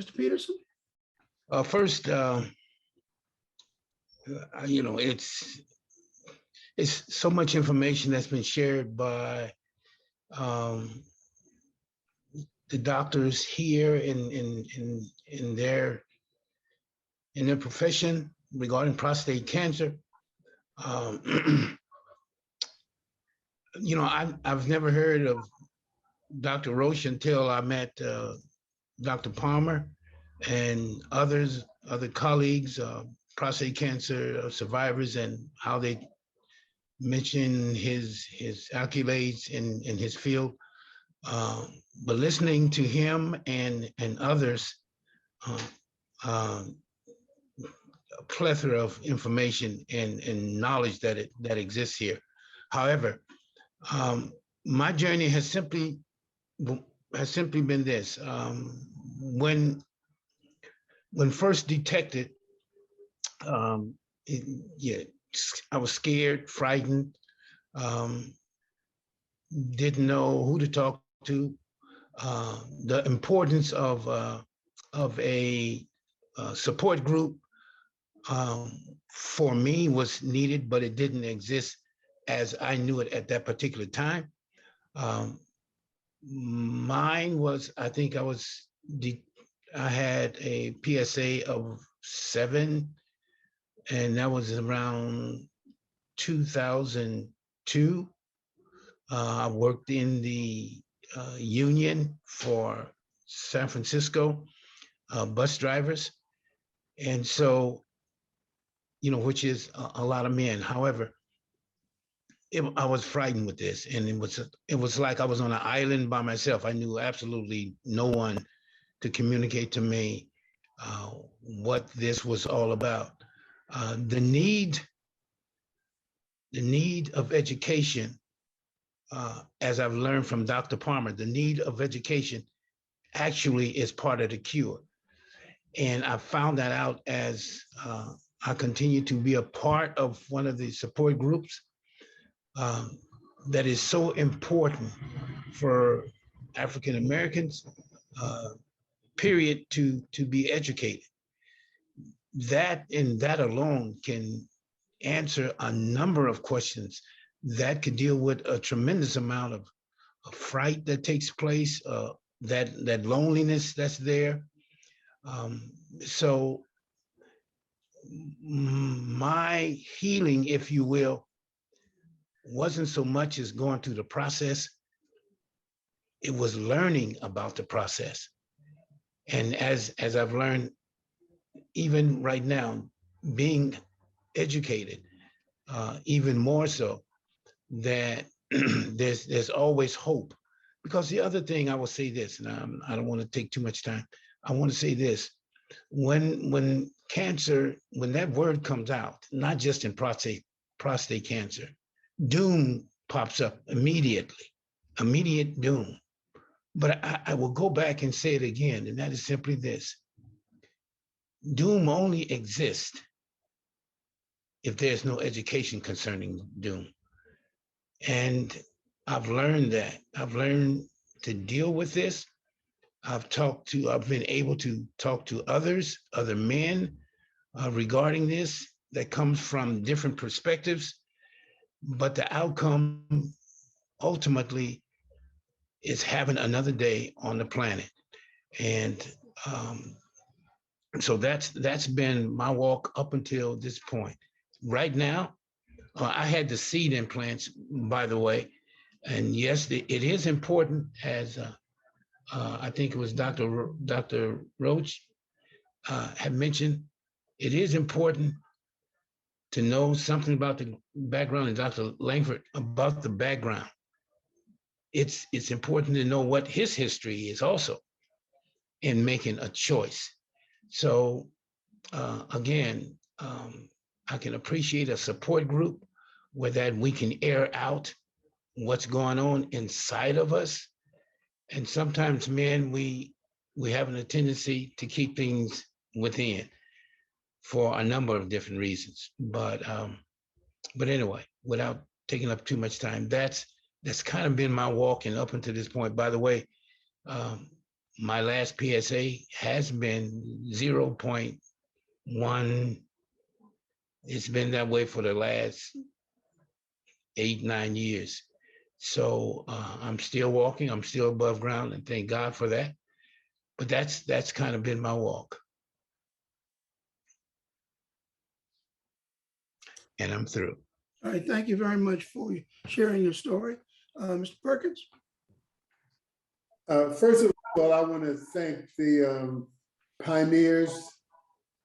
Mr. Peterson? First, you know, it's so much information that's been shared by um, the doctors here in their profession regarding prostate cancer. Um, you know, I've never heard of Dr. Roche until I met Dr. Palmer and other colleagues, prostate cancer survivors, and how they mention his accolades in his field. Uh, but listening to him and others, uh, uh, a plethora of information and knowledge that exists here. However, my journey has simply been this. When when first detected, um, it, yeah, I was scared, frightened, um, didn't know who to talk to. The importance of a support group um, for me was needed, but it didn't exist as I knew it at that particular time. Um, Mine was, I think I had a PSA of 7, and that was around 2002. I worked in the union for San Francisco bus drivers. And so, you know, which is a lot of men. However, I was frightened with this, and it was like I was on an island by myself. I knew absolutely no one to communicate to me what this was all about. Uh, the need the need of education, as I've learned from Dr. Palmer, the need of education actually is part of the cure. And I found that out as I continue to be a part of one of the support groups um, that is so important for African Americans, uh, period, to be educated. That and that alone can answer a number of questions that could deal with a tremendous amount of fright that takes place, that loneliness that's there. So my healing, if you will, wasn't so much as going through the process, it was learning about the process. And as I've learned, even right now, being educated, even more so, that there's always hope. Because the other thing I will say this, and I don't want to take too much time. I want to say this: when cancer, when that word comes out, not just in prostate cancer, doom pops up immediately, immediate doom. But I will go back and say it again, and that is simply this: doom only exists if there's no education concerning doom. And I've learned that. I've learned to deal with this. I've been able to talk to other men regarding this that comes from different perspectives. But the outcome ultimately is having another day on the planet. And um, so that's been my walk up until this point. Right now, I had the seed implants, by the way, and yes, it is important, as I think it was Dr. Roach had mentioned. It is important to know something about the background, and Dr. Langford about the background. It's important to know what his history is also in making a choice. So again, I can appreciate a support group where that we can air out what's going on inside of us. And sometimes, men, we have a tendency to keep things within for a number of different reasons. But anyway, without taking up too much time, that's kind of been my walk and up until this point. By the way, um, my last PSA has been 0.1. It's been that way for the last 8, 9 years. So I'm still walking. I'm still above ground, and thank God for that. But that's kind of been my walk. And I'm through. All right, thank you very much for sharing your story. Mr. Perkins? First of all, I want to thank the pioneers,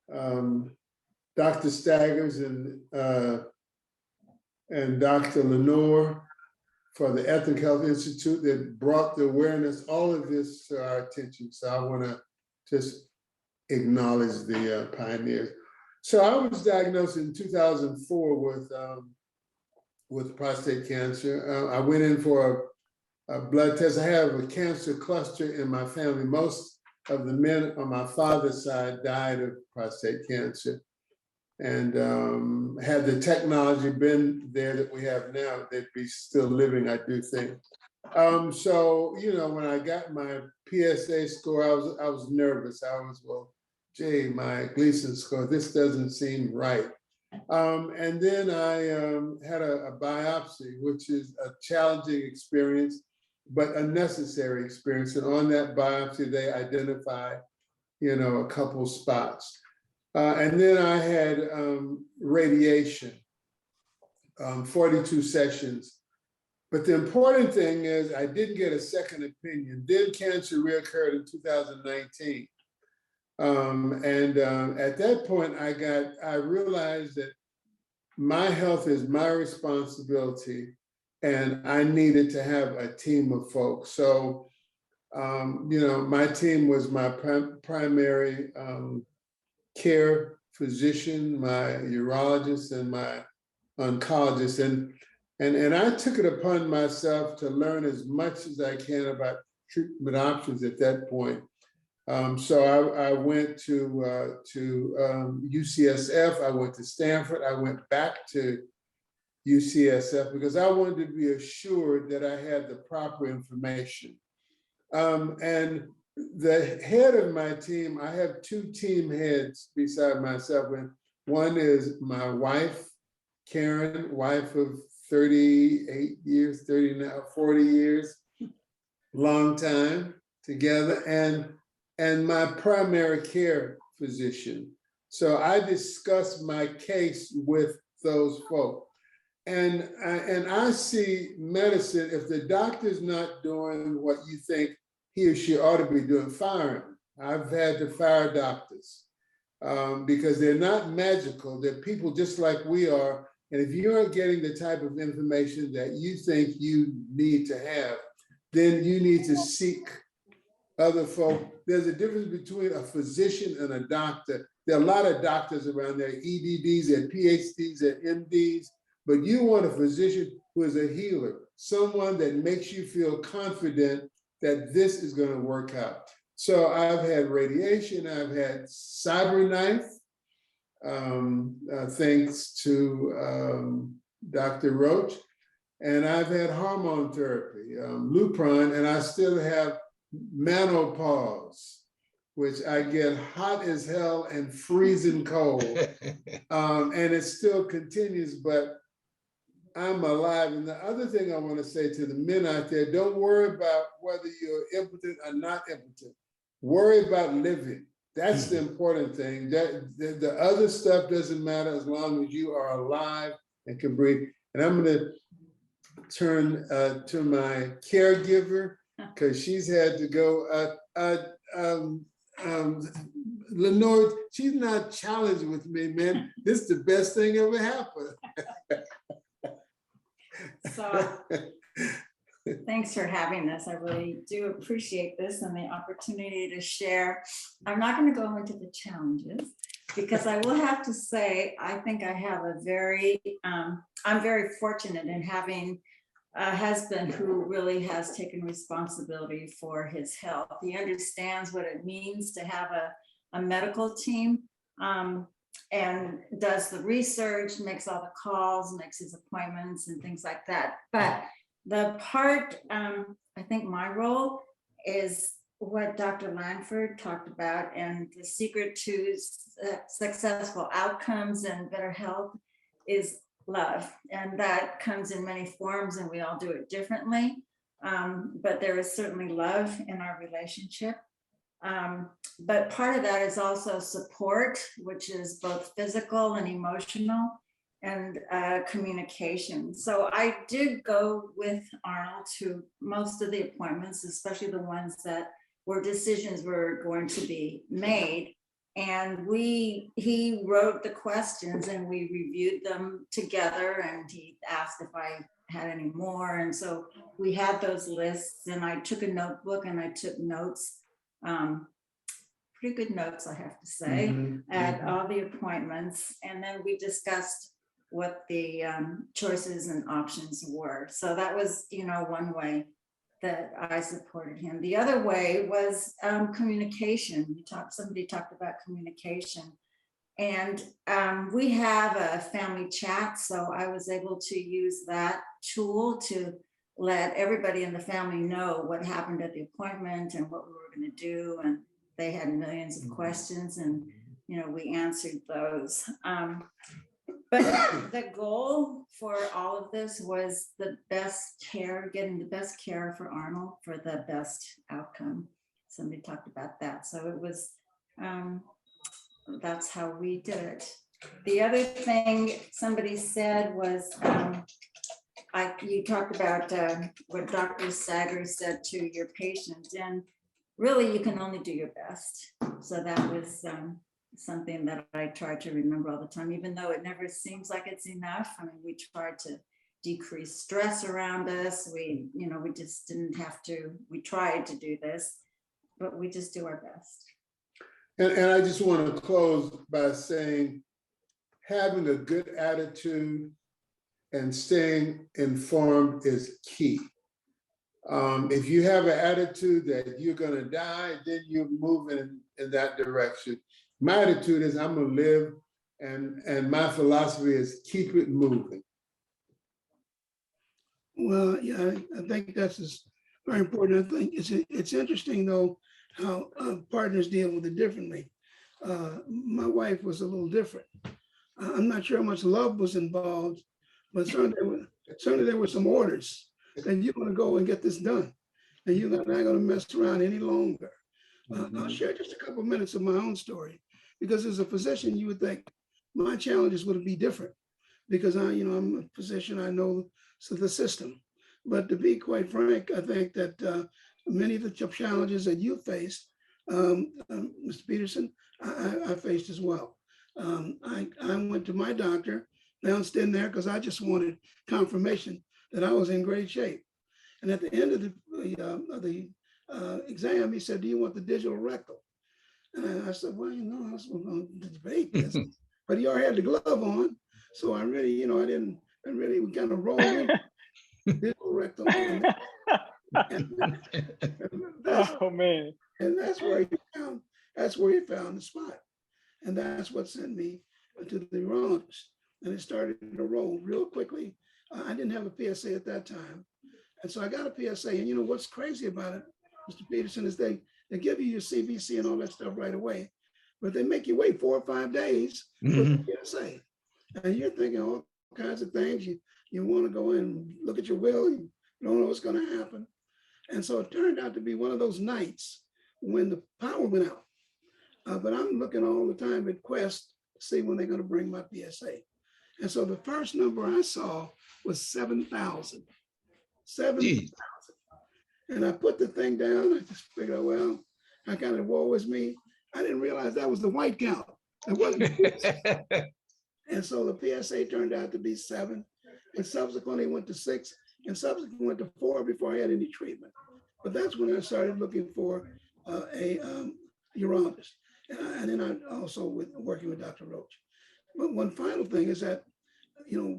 Dr. Staggers and Dr. Lenore for the Ethnic Health Institute that brought the awareness, all of this to our attention. So I want to just acknowledge the pioneers. So I was diagnosed in 2004 with prostate cancer. I went in for a blood test. I have a cancer cluster in my family. Most of the men on my father's side died of prostate cancer. And had the technology been there that we have now, they'd be still living, I do think. So, you know, when I got my PSA score, I was nervous. I was, well, gee, my Gleason score, this doesn't seem right. And then I had a biopsy, which is a challenging experience, but a necessary experience. And on that biopsy, they identified, you know, a couple spots. And then I had radiation, 42 sessions. But the important thing is I didn't get a second opinion. Then cancer reoccurred in 2019. At that point, I realized that my health is my responsibility, and I needed to have a team of folks. So, you know, my team was my primary care physician, my urologist, and my oncologist. And I took it upon myself to learn as much as I can about treatment options at that point. So I went to UCSF, I went to Stanford, I went back to UCSF because I wanted to be assured that I had the proper information. And the head of my team, I have two team heads beside myself. And one is my wife, Karen, wife of 38 years, 40 years, long time together, and my primary care physician. So I discuss my case with those folks. And I see medicine, if the doctor's not doing what you think he or she ought to be doing, fire him. I've had to fire doctors because they're not magical. They're people just like we are. And if you aren't getting the type of information that you think you need to have, then you need to seek other folk. There's a difference between a physician and a doctor. There are a lot of doctors around there, EDDs and PhDs and MDs, but you want a physician who is a healer, someone that makes you feel confident that this is going to work out. So I've had radiation, I've had CyberKnife, thanks to Dr. Roach, and I've had hormone therapy, Lupron, and I still have menopause, which I get hot as hell and freezing cold, and it still continues, but I'm alive. And the other thing I want to say to the men out there, don't worry about whether you're impotent or not impotent. Worry about living. That's the important thing. That the other stuff doesn't matter as long as you are alive and can breathe. And I'm going to turn to my caregiver because she's had to go. Lenore, she's not challenged with me, man. This is the best thing ever happened. So thanks for having this. I really do appreciate this and the opportunity to share. I'm not going to go into the challenges because I will have to say, I think I have a I'm very fortunate in having a husband who really has taken responsibility for his health. He understands what it means to have a medical team. And does the research, makes all the calls, makes his appointments and things like that. But the part, I think my role is what Dr. Langford talked about, and the secret to successful outcomes and better health is love. And that comes in many forms, and we all do it differently. But there is certainly love in our relationship. But part of that is also support, which is both physical and emotional, and communication. So I did go with Arnold to most of the appointments, especially the ones that where decisions were going to be made. And he wrote the questions and we reviewed them together, and he asked if I had any more. And so we had those lists, and I took a notebook and I took notes, pretty good notes, I have to say, at all the appointments. And then we discussed what the choices and options were. So that was, one way that I supported him. The other way was communication. Somebody talked about communication. And we have a family chat, so I was able to use that tool to let everybody in the family know what happened at the appointment and what we were going to do. And they had millions of questions, and we answered those. But the goal for all of this was the best care, getting the best care for Arnold for the best outcome. Somebody talked about that. So it was, that's how we did it. The other thing somebody said was, you talked about what Dr. Staggers said to your patient, and really you can only do your best. So that was something that I try to remember all the time, even though it never seems like it's enough. I mean, we tried to decrease stress around us. We just didn't have to, we tried to do this, but we just do our best. And I just want to close by saying, having a good attitude and staying informed is key. If you have an attitude that you're going to die, then you're moving in that direction. My attitude is I'm going to live, and my philosophy is keep it moving. Well, yeah, I think that's very important. I think it's interesting though how partners deal with it differently. My wife was a little different. I'm not sure how much love was involved, but certainly there were some orders that you're going to go and get this done, and you're not going to mess around any longer. I'll share just a couple of minutes of my own story, because as a physician, you would think my challenges would be different, because I'm a physician, I know the system. But to be quite frank, I think that many of the challenges that you faced, Mr. Peterson, I faced as well. I went to my doctor downstairs there because I just wanted confirmation that I was in great shape. And at the end of the exam, he said, "Do you want the digital rectal?" And I said, "Well, I was going to debate this," but he already had the glove on, so I really, we kind of rolled in digital rectal. Oh man! And that's where he found the spot, and that's what sent me to the urologist, and it started to roll real quickly. I didn't have a PSA at that time, and so I got a PSA. And what's crazy about it, Mr. Peterson, is they give you your CBC and all that stuff right away, but they make you wait 4 or 5 days for the PSA, and you're thinking all kinds of things. You want to go in and look at your will. You don't know what's going to happen. And so it turned out to be one of those nights when the power went out. But I'm looking all the time at Quest to see when they're going to bring my PSA. And so the first number I saw was 7,000. 7,000. And I put the thing down. I just figured, well, I kind of woe is me. I didn't realize that was the white count. It wasn't the PSA. And so the PSA turned out to be 7, and subsequently went to 6, and subsequently went to 4 before I had any treatment. But that's when I started looking for a urologist. And then I also working with Dr. Roach. But one final thing is that,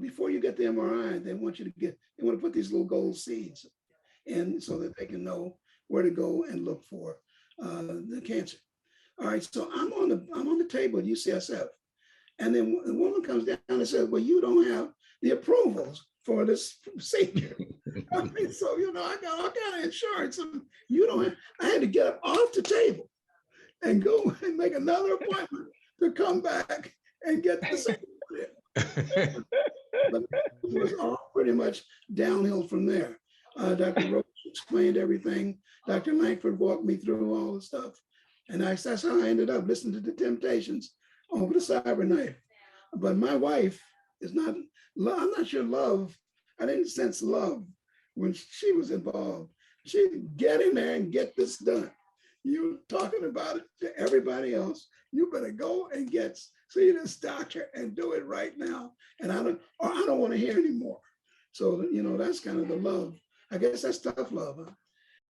before you get the MRI, they want to put these little gold seeds in so that they can know where to go and look for the cancer. All right, so I'm on the table at UCSF. And then the woman comes down and says, "Well, you don't have the approvals for this procedure." So, I got all kind of insurance. And you don't have, I had to get up off the table and go and make another appointment to come back and get the second one. But it was all pretty much downhill from there. Dr. Roach explained everything. Dr. Langford walked me through all the stuff. And that's how I ended up listening to the Temptations over the Cyberknife. But my wife is not, I'm not sure love, I didn't sense love when she was involved. She get in there and get this done. You're talking about it to everybody else. You better go and see this doctor and do it right now. And I don't want to hear anymore. So, that's kind of the love. I guess that's tough love, huh?